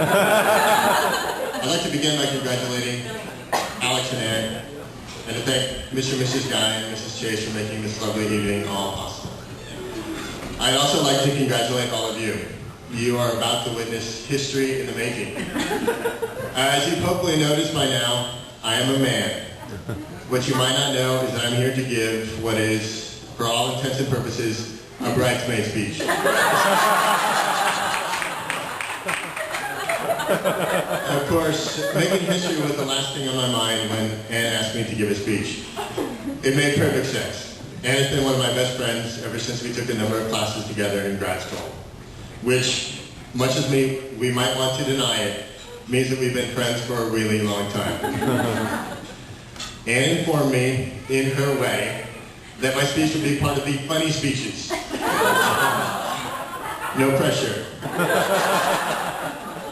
I'd like to begin by congratulating Alex and Ann, and to thank Mr. and Mrs. Guy and Mrs. Chase for making this lovely evening all possible. I'd also like to congratulate all of you. You are about to witness history in the making. As you've hopefully noticed by now, I am a man. What you might not know is I'm here to give what is, for all intents and purposes, a bridesmaid speech. Of course, making history was the last thing on my mind when Ann asked me to give a speech. It made perfect sense. Ann has been one of my best friends ever since we took a number of classes together in grad school, which, much as we might want to deny it, means that we've been friends for a really long time. Ann informed me, in her way, that my speech would be part of the funny speeches. No pressure.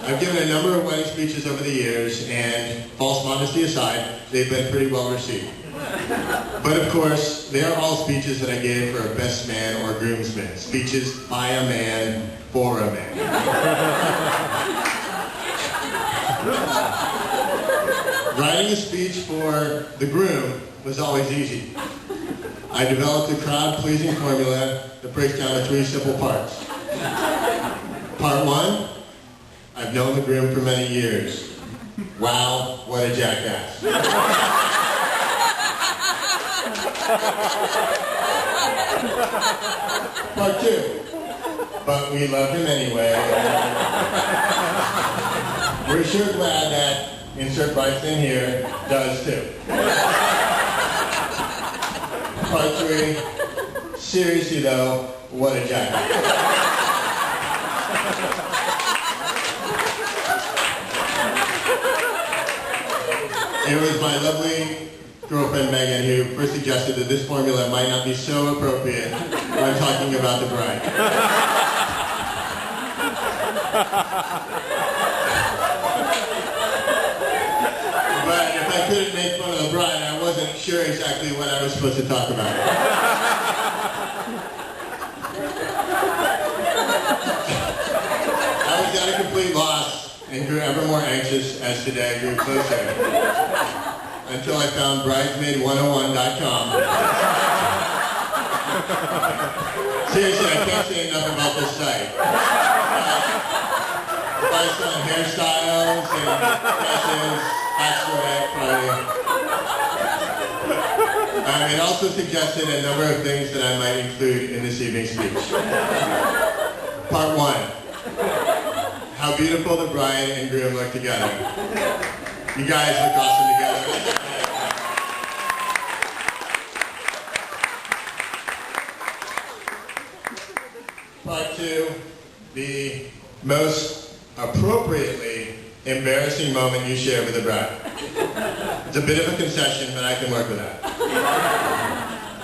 I've given a number of wedding speeches over the years, and false modesty aside, they've been pretty well received. But of course, they are all speeches that I gave for a best man or groomsman. Speeches by a man, for a man. Writing a speech for the groom was always easy. I developed a crowd-pleasing formula that breaks down to 3 simple parts. Part 1, I've known the groom for many years. Wow, what a jackass. Part 2, but we love him anyway. We're sure glad that insert Bryson here does too. Part 3, seriously though, what a jackass. It was my lovely girlfriend Megan who first suggested that this formula might not be so appropriate when talking about the bride. But if I couldn't make fun of the bride, I wasn't sure exactly what I was supposed to talk about. I was at a complete loss and grew ever more anxious as the day grew closer. Until I found bridesmaid101.com. Seriously, I can't say enough about this site. Advice on hairstyles and dresses, bachelorette party. It also suggested a number of things that I might include in this evening's speech. Part 1. How beautiful the bride and groom look together. You guys look awesome together. Part 2, the most appropriately embarrassing moment you share with the bride. It's a bit of a concession, but I can work with that.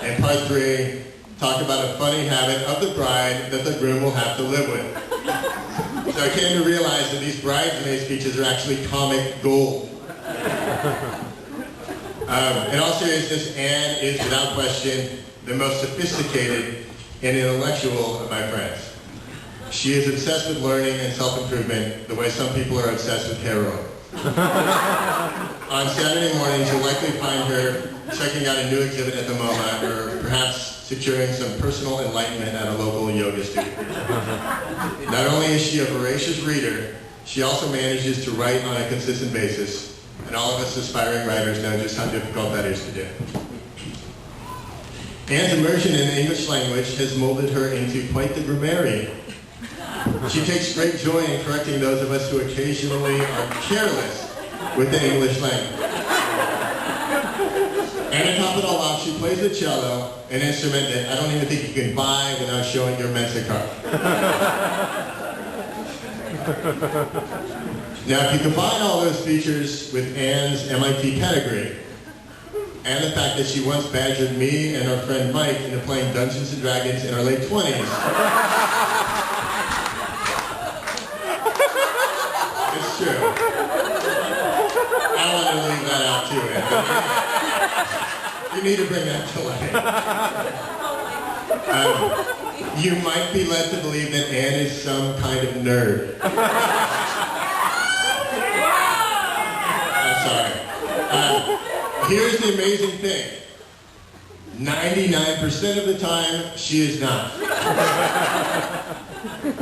And part 3, talk about a funny habit of the bride that the groom will have to live with. So I came to realize that these bridesmaid speeches are actually comic gold. In all seriousness, Ann is without question the most sophisticated and intellectual of my friends. She is obsessed with learning and self-improvement the way some people are obsessed with heroin. On Saturday mornings, you'll likely find her checking out a new exhibit at the MoMA, or perhaps securing some personal enlightenment at a local yoga studio. Not only is she a voracious reader, she also manages to write on a consistent basis, and all of us aspiring writers know just how difficult that is to do. Ann's immersion in the English language has molded her into quite the grammarian. She takes great joy in correcting those of us who occasionally are careless with the English language. And to top it all off, she plays the cello, an instrument that I don't even think you can buy without showing your Mensa card. Now, if you combine all those features with Ann's MIT pedigree, and the fact that she once badgered me and our friend Mike into playing Dungeons & Dragons in our late 20s, it's true. I want to leave that out too, Anthony. You need to bring that to light. You might be led to believe that Ann is some kind of nerd. Here's the amazing thing. 99% of the time, she is not.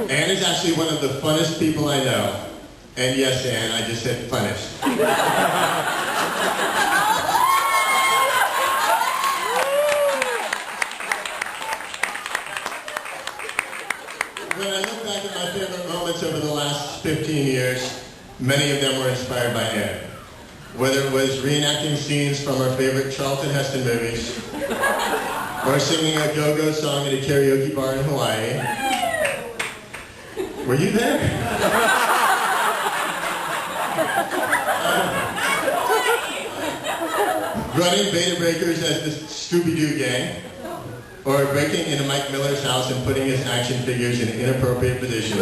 Anne is actually one of the funnest people I know. And yes, Anne, I just said funnest. When I look back at my favorite moments over the last 15 years, many of them were inspired by Anne. Whether it was reenacting scenes from our favorite Charlton Heston movies, or singing a go-go song at a karaoke bar in Hawaii. Were you there? Running beta breakers as the Scooby-Doo gang, or breaking into Mike Miller's house and putting his action figures in inappropriate positions.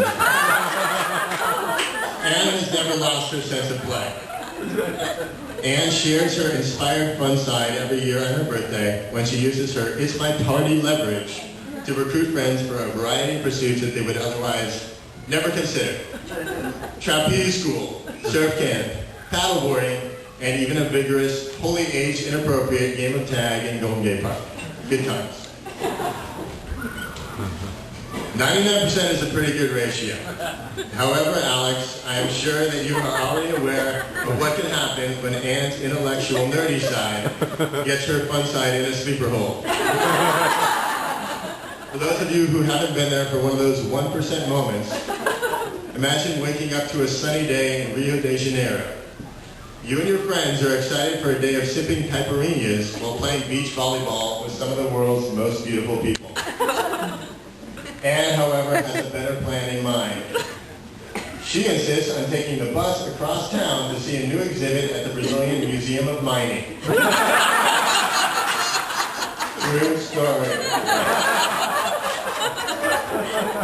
Anne has never lost her sense of play. Anne shares her inspired fun side every year on her birthday when she uses her It's My Party leverage to recruit friends for a variety of pursuits that they would otherwise never consider. Trapeze school, surf camp, paddleboarding, and even a vigorous, wholly age-inappropriate game of tag in Golden Gate Park. Good times. 99% is a pretty good ratio. However, Alex, I am sure that you are already aware of what can happen when Anne's intellectual, nerdy side gets her fun side in a sleeper hole. For those of you who haven't been there for one of those 1% moments, imagine waking up to a sunny day in Rio de Janeiro. You and your friends are excited for a day of sipping caipirinhas while playing beach volleyball with some of the world's most beautiful people. Anne, however, has a better plan in mind. She insists on taking the bus across town to see a new exhibit at the Brazilian Museum of Mining. True story.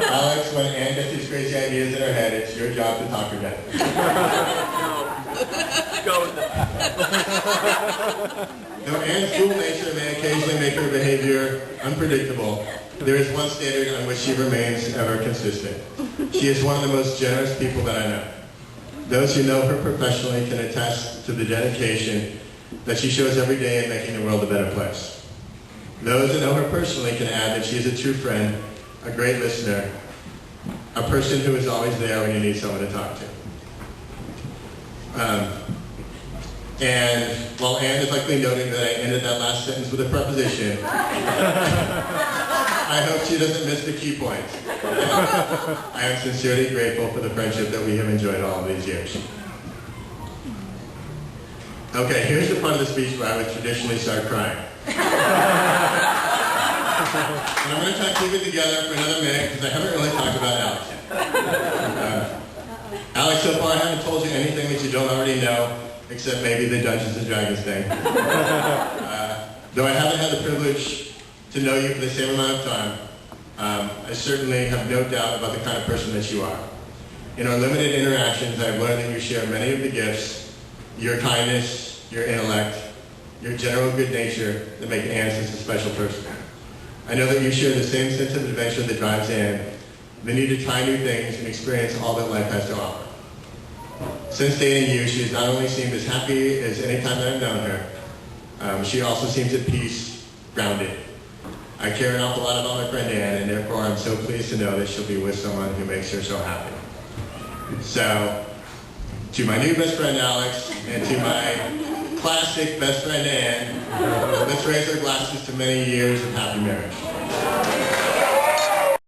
Alex, when Anne gets these crazy ideas in her head, it's your job to talk her down. Go with it. Though Anne's cool nature may occasionally make her behavior unpredictable, there is one standard on which she remains ever consistent. She is one of the most generous people that I know. Those who know her professionally can attest to the dedication that she shows every day in making the world a better place. Those who know her personally can add that she is a true friend, a great listener, a person who is always there when you need someone to talk to. And while Anne is likely noting that I ended that last sentence with a preposition, I hope she doesn't miss the key point. I am sincerely grateful for the friendship that we have enjoyed all of these years. Okay, here's the part of the speech where I would traditionally start crying. And I'm going to try to keep it together for another minute because I haven't really talked about Alex yet. Alex, so far I haven't told you anything that you don't already know, except maybe the Dungeons and Dragons thing. Though I haven't had the privilege to know you for the same amount of time, I certainly have no doubt about the kind of person that you are. In our limited interactions, I've learned that you share many of the gifts, your kindness, your intellect, your general good nature that make Anne such a special person. I know that you share the same sense of adventure that drives Anne, the need to try new things and experience all that life has to offer. Since dating you, she has not only seemed as happy as any time that I've known her, she also seems at peace, grounded. I care an awful lot about my friend Anne, and therefore I'm so pleased to know that she'll be with someone who makes her so happy. So, to my new best friend Alex, and to my classic best friend Anne, let's raise our glasses to many years of happy marriage.